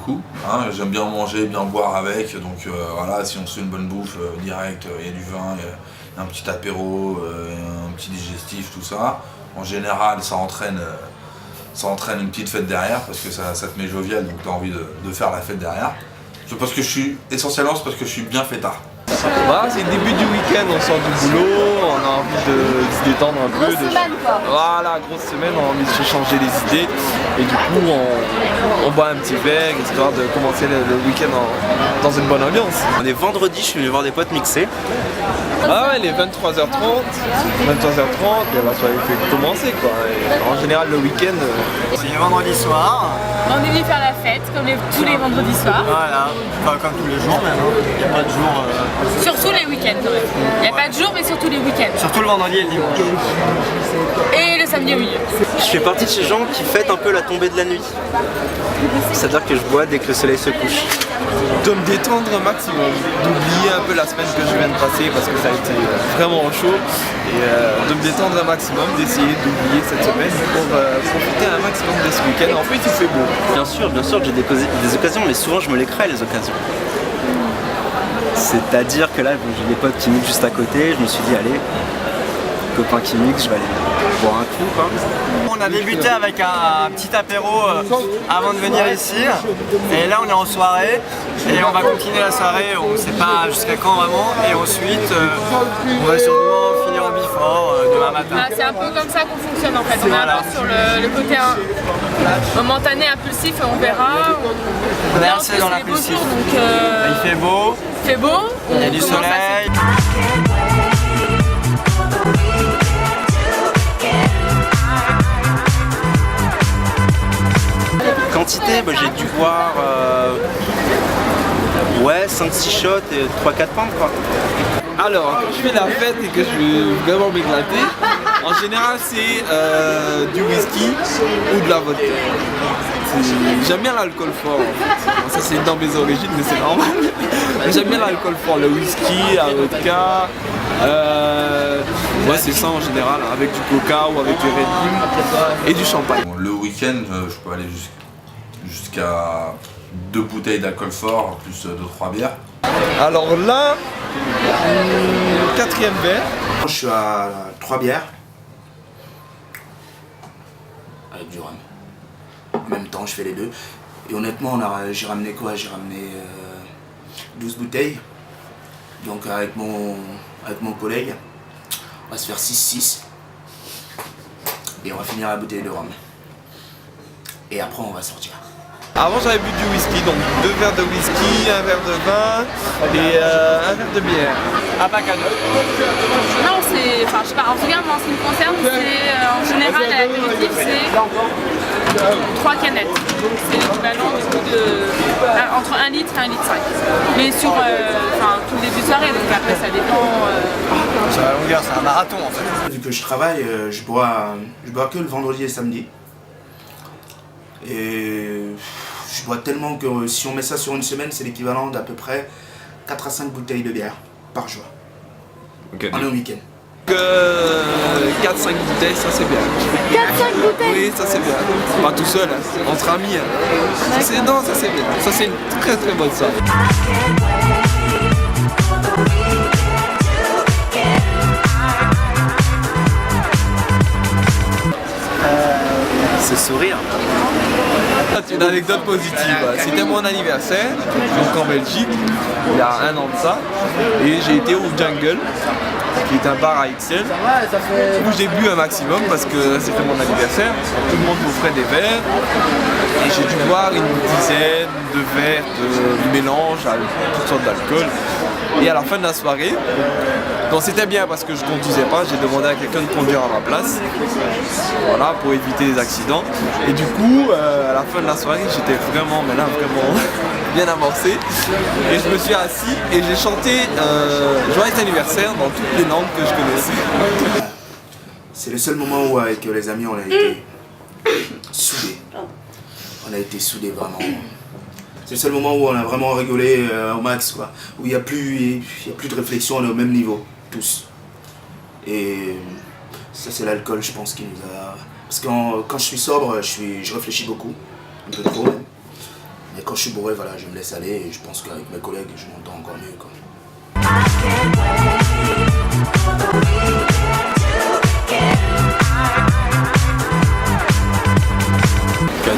beaucoup. Hein, j'aime bien manger, bien boire avec, donc voilà, si on se fait une bonne bouffe direct, il y a du vin, il y a un petit apéro, un petit digestif, tout ça. En général, ça entraîne une petite fête derrière, parce que ça te met jovial, donc tu as envie de faire la fête derrière. Essentiellement, c'est parce que je suis bien fêtard. Voilà, c'est le début du week-end, on sort du boulot, on a envie de se détendre un peu. Grosse semaine quoi. Voilà, grosse semaine, on a envie de se changer les idées. Et du coup, on boit un petit verre, histoire de commencer le week-end dans une bonne ambiance. On est vendredi, je suis venu voir des potes mixer. Ah ouais, il est 23h30, et la soirée fait commencer quoi. Et en général, le week-end... C'est vendredi soir. On est venu faire la fête comme tous les vendredis soirs. Voilà, enfin, comme tous les jours même. Il n'y a pas de jour. Surtout les week-ends quand même. Il n'y a pas de jour mais surtout les week-ends. Surtout le vendredi et le dimanche. Et le samedi au milieu. Je fais partie de ces gens qui fêtent un peu la tombée de la nuit. C'est-à-dire que je bois dès que le soleil se couche. De me détendre un maximum, d'oublier un peu la semaine que je viens de passer parce que ça a été vraiment chaud et de me détendre un maximum, d'essayer d'oublier cette semaine pour profiter un maximum de ce week-end. En plus il fait beau. Bien sûr que j'ai des occasions, mais souvent je me les crée les occasions. C'est-à-dire que là j'ai des potes qui mixent juste à côté, je me suis dit allez, copain qui mixe, je vais aller boire un coup quoi. On a débuté avec un petit apéro avant de venir ici et là on est en soirée et on va continuer la soirée, on ne sait pas jusqu'à quand vraiment et ensuite on va sûrement finir en before demain matin. Ah, c'est un peu comme ça qu'on fonctionne en fait, on est un peu sur le côté momentané, impulsif, on verra. On est assez dans l'impulsif. Il fait beau, il y a du soleil. Quantité, j'ai dû boire 5-6 shots et 3-4 pintes quoi. Alors, quand je fais la fête et que je veux vraiment m'éclater, en général c'est du whisky ou de la vodka. J'aime bien l'alcool fort en fait. Bon, ça c'est dans mes origines mais c'est normal. J'aime bien l'alcool fort, le whisky, la vodka. Ouais c'est ça en général, avec du coca ou avec du Red Bull et du champagne. Bon, le week-end, je peux aller jusqu'à 2 bouteilles d'alcool fort, plus 2-3 bières. Alors là, 4e verre. Je suis à 3 bières. Avec du rhum. En même temps, je fais les deux. Et honnêtement, j'ai ramené quoi? J'ai ramené 12 bouteilles. Donc avec mon collègue, on va se faire 6-6. Et on va finir la bouteille de rhum. Et après, on va sortir. Avant j'avais bu du whisky, donc 2 verres de whisky, 1 verre de vin et 1 verre de bière. Un pack à 2. Non, enfin je sais pas, en tout cas moi en ce qui me concerne, c'est en général à l'apéritif c'est 3 canettes. C'est l'équivalent entre 1 litre et 1 litre 5. Mais sur tout le début de soirée, donc après ça dépend. Sur la longueur, c'est un marathon en fait. Vu que je travaille, je bois que le vendredi et le samedi. Et je bois tellement que si on met ça sur une semaine, c'est l'équivalent d'à peu près 4 à 5 bouteilles de bière par jour. Okay. On est au week-end. 4-5 bouteilles, ça c'est bien. 4-5 bouteilles. Oui, ça c'est bien. Pas tout seul, hein. Entre amis. Hein. Ça c'est bien. Ça c'est une très très bonne soirée. Ce sourire. Une anecdote positive, c'était mon anniversaire, donc en Belgique, il y a 1 an de ça, et j'ai été au Jungle, qui est un bar à XL, où j'ai bu un maximum parce que c'était mon anniversaire, tout le monde m'offrait des verres, et j'ai dû boire une dizaine de verres de mélange à toutes sortes d'alcool. Et à la fin de la soirée, donc c'était bien parce que je ne conduisais pas, j'ai demandé à quelqu'un de conduire à ma place, voilà, pour éviter les accidents. Et du coup, à la fin de la soirée, j'étais vraiment bien amorcé. Et je me suis assis et j'ai chanté Joyeux anniversaire dans toutes les langues que je connaissais. C'est le seul moment où avec les amis on a été soudés. On a été soudés vraiment. C'est le seul moment où on a vraiment rigolé au max quoi. Où il n'y a plus de réflexion, on est au même niveau, tous. Et ça c'est l'alcool je pense qui nous a... Parce que quand je suis sobre, je réfléchis beaucoup, un peu trop même. Mais quand je suis bourré, voilà, je me laisse aller et je pense qu'avec mes collègues, je m'entends encore mieux, quoi.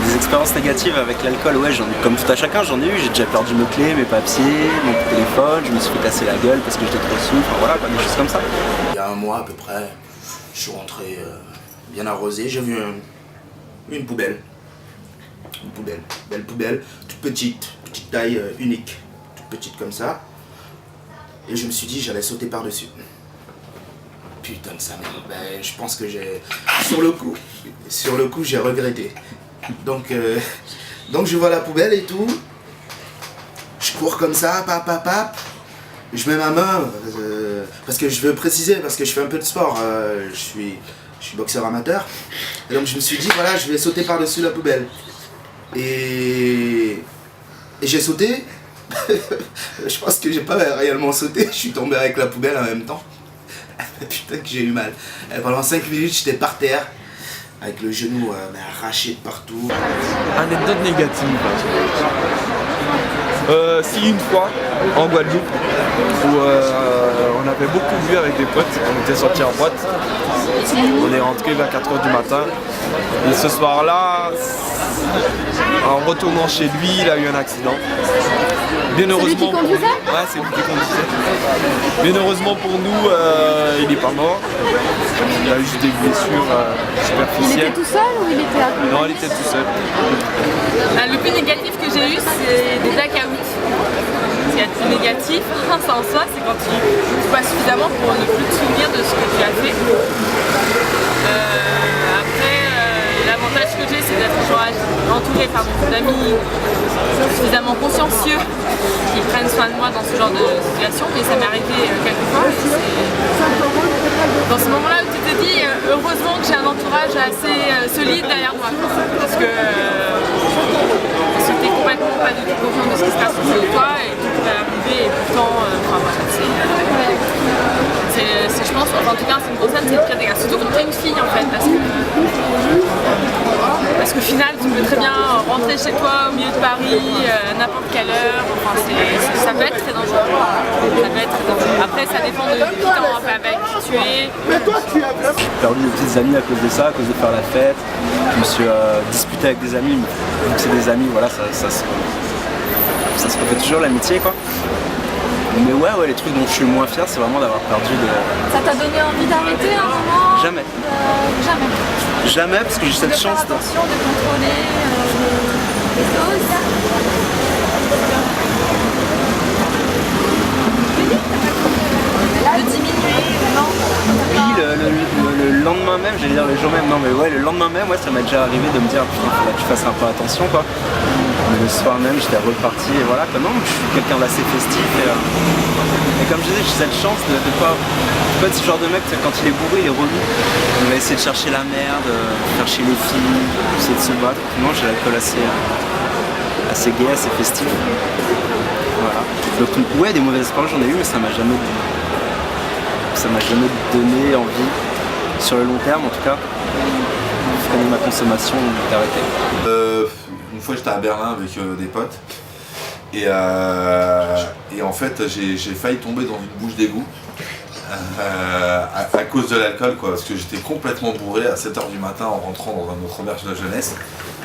Des expériences négatives avec l'alcool, ouais, comme tout à chacun, j'en ai eu. J'ai déjà perdu mes clés, mes papiers, mon téléphone, je me suis fait casser la gueule parce que j'étais trop sous, enfin voilà, des choses comme ça. Il y a un mois à peu près, je suis rentré bien arrosé, j'ai vu une poubelle. Une poubelle, belle poubelle, toute petite taille unique, toute petite comme ça. Et je me suis dit j'allais sauter par-dessus. Putain de sa mère, ben, je pense que j'ai... Sur le coup, j'ai regretté. Donc je vois la poubelle et tout. Je cours comme ça, pap. Je mets ma main, parce que je veux préciser, parce que je fais un peu de sport. Je suis boxeur amateur. Et donc je me suis dit, voilà, je vais sauter par-dessus la poubelle. Et j'ai sauté. Je pense que j'ai pas réellement sauté, je suis tombé avec la poubelle en même temps. Putain que j'ai eu mal. Et pendant 5 minutes, j'étais par terre. Avec le genou arraché de partout. Anecdote négative. Si une fois, en Guadeloupe, où on avait beaucoup bu avec des potes, on était sortis en boîte, on est rentré vers 4h du matin, et ce soir-là, en retournant chez lui, il a eu un accident. Bien heureusement, c'est lui qui conduisait ? Ouais, c'est lui qui conduisait. Bien heureusement pour nous, il n'est pas mort. Il a eu juste des blessures superficielles. Il était tout seul ou il était accompagné ? Non, il était tout seul. Le plus négatif que j'ai eu, c'est des blackouts. Ce qu'il y a de plus négatif, ça en soi, c'est quand tu bois suffisamment pour ne plus te souvenir de ce que tu as fait. Après, l'avantage que j'ai, c'est d'être entouré par beaucoup d'amis suffisamment consciencieux qui prennent soin de moi dans ce genre de situation, mais ça m'est arrivé quelques fois. Dans ce moment-là où tu te dis, heureusement que j'ai un entourage assez solide derrière moi, parce que t'es complètement pas du tout conscient de ce qui se passe autour de toi et tout peut arriver et pourtant, je pense, en tout cas, c'est une concerne, c'est très dégâts. Surtout quand t'es une fille en fait, parce qu'au final, tu peux très bien rentrer chez toi au milieu de Paris, à n'importe quelle heure, enfin, ça peut être très dangereux. Après, ça dépend de qui t'es avec, qui tu es. J'ai perdu des petites amies à cause de ça, à cause de faire la fête. Je me suis disputé avec des amis, mais vu que c'est des amis, voilà, ça se refait toujours l'amitié, quoi. Mais ouais, les trucs dont je suis le moins fier, c'est vraiment d'avoir perdu de... Ça t'a donné envie d'arrêter à un moment ? Jamais. Jamais. Jamais, parce que j'ai cette chance de faire attention, de contrôler les doses. De diminuer, non ? Oui, le lendemain même, j'allais dire le jour même, non mais ouais, le lendemain même, ça m'est déjà arrivé de me dire putain, faudrait que tu fasses un peu attention, quoi. Mais le soir même, j'étais reparti et voilà, non, je suis quelqu'un d'assez festif et comme je disais, j'ai cette chance de pas être ce genre de mec, quand il est bourré, il est relou. Il va essayer de chercher la merde, faire chier les filles, essayer de se battre. Non, j'ai l'alcool assez gay, assez festif. Voilà. Donc ouais, des mauvaises expériences j'en ai eu, mais ça m'a jamais donné envie, sur le long terme en tout cas, de freiner ma consommation ou d'arrêter. Une fois j'étais à Berlin avec des potes et en fait j'ai failli tomber dans une bouche d'égout à cause de l'alcool, quoi, parce que j'étais complètement bourré à 7h du matin en rentrant dans un autre auberge de jeunesse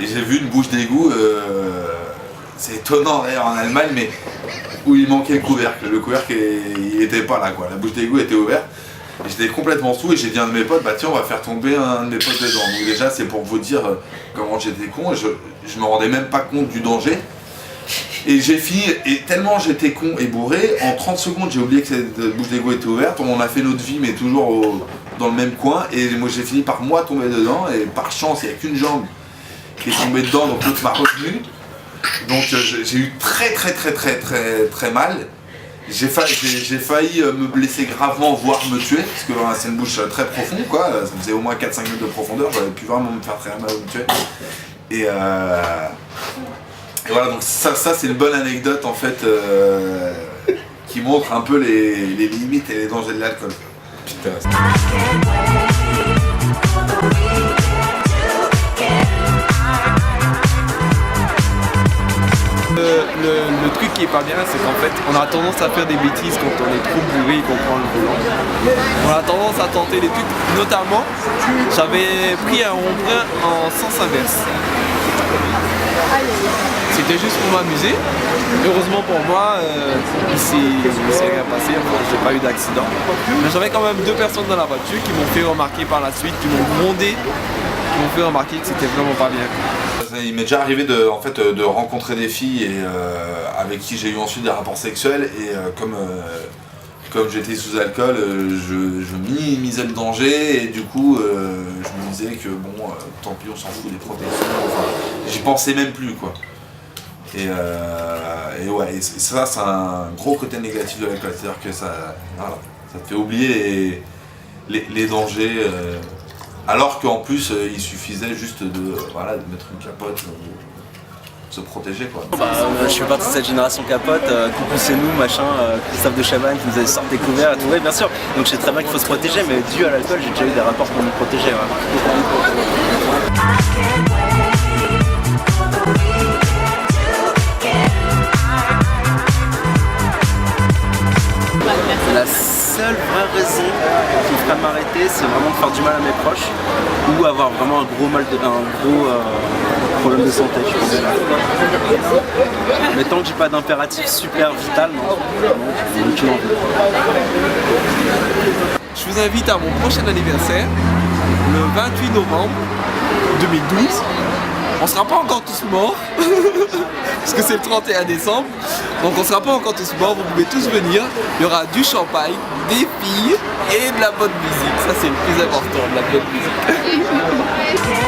et j'ai vu une bouche d'égout, c'est étonnant d'ailleurs en Allemagne, mais où il manquait le couvercle il était pas là, quoi. La bouche d'égout était ouverte et j'étais complètement sous et j'ai dit à un de mes potes, bah tiens, on va faire tomber un de mes potes dedans. Donc déjà c'est pour vous dire comment j'étais con, je me rendais même pas compte du danger et j'ai fini, et tellement j'étais con et bourré, en 30 secondes j'ai oublié que cette bouche d'égout était ouverte, on a fait notre vie mais toujours dans le même coin et moi j'ai fini par moi tomber dedans et par chance il n'y a qu'une jambe qui est tombée dedans donc l'autre m'a retenu. Donc j'ai eu très mal. J'ai failli me blesser gravement, voire me tuer, parce que c'est une bouche très profonde, quoi. Ça faisait au moins 4-5 mètres de profondeur, j'aurais pu vraiment me faire très mal ou me tuer. Et voilà, donc ça c'est une bonne anecdote en fait qui montre un peu les limites et les dangers de l'alcool. Putain. truc qui est pas bien, c'est qu'en fait, on a tendance à faire des bêtises quand on est trop bourré et qu'on prend le volant. On a tendance à tenter des trucs, notamment, j'avais pris un rond-point en sens inverse. C'était juste pour m'amuser. Heureusement pour moi, il s'est rien passé, enfin, j'ai pas eu d'accident. Mais j'avais quand même 2 personnes dans la voiture qui m'ont fait remarquer par la suite, qui m'ont grondé, qui m'ont fait remarquer que c'était vraiment pas bien. Il m'est déjà arrivé de rencontrer des filles et, avec qui j'ai eu ensuite des rapports sexuels et comme j'étais sous alcool, je minimisais le danger et du coup je me disais que bon, tant pis on s'en fout des protections, enfin, j'y pensais même plus quoi. Et ouais, et ça c'est un gros côté négatif de l'alcool, c'est-à-dire que ça te fait oublier les dangers. Alors qu'en plus, il suffisait juste de mettre une capote, se protéger quoi. Je fais partie de cette génération capote, coucou c'est nous, machin, Christophe de Chavannes qui nous a sorti découvert et tout, ouais, bien sûr. Donc je sais très bien qu'il faut se protéger, mais dû à l'alcool, j'ai déjà eu des rapports pour me protéger. Ouais. La seule vraie raison qui me ferait m'arrêter, c'est vraiment de faire du mal à mes proches ou avoir vraiment un gros problème de santé, je pense. Mais tant que j'ai pas d'impératif super vital, non, aucune envie. Je vous invite à mon prochain anniversaire, le 28 novembre 2012. On sera pas encore tous morts, parce que c'est le 31 décembre, donc on sera pas encore tous morts, vous pouvez tous venir, il y aura du champagne, des filles et de la bonne musique, ça c'est le plus important, de la bonne musique.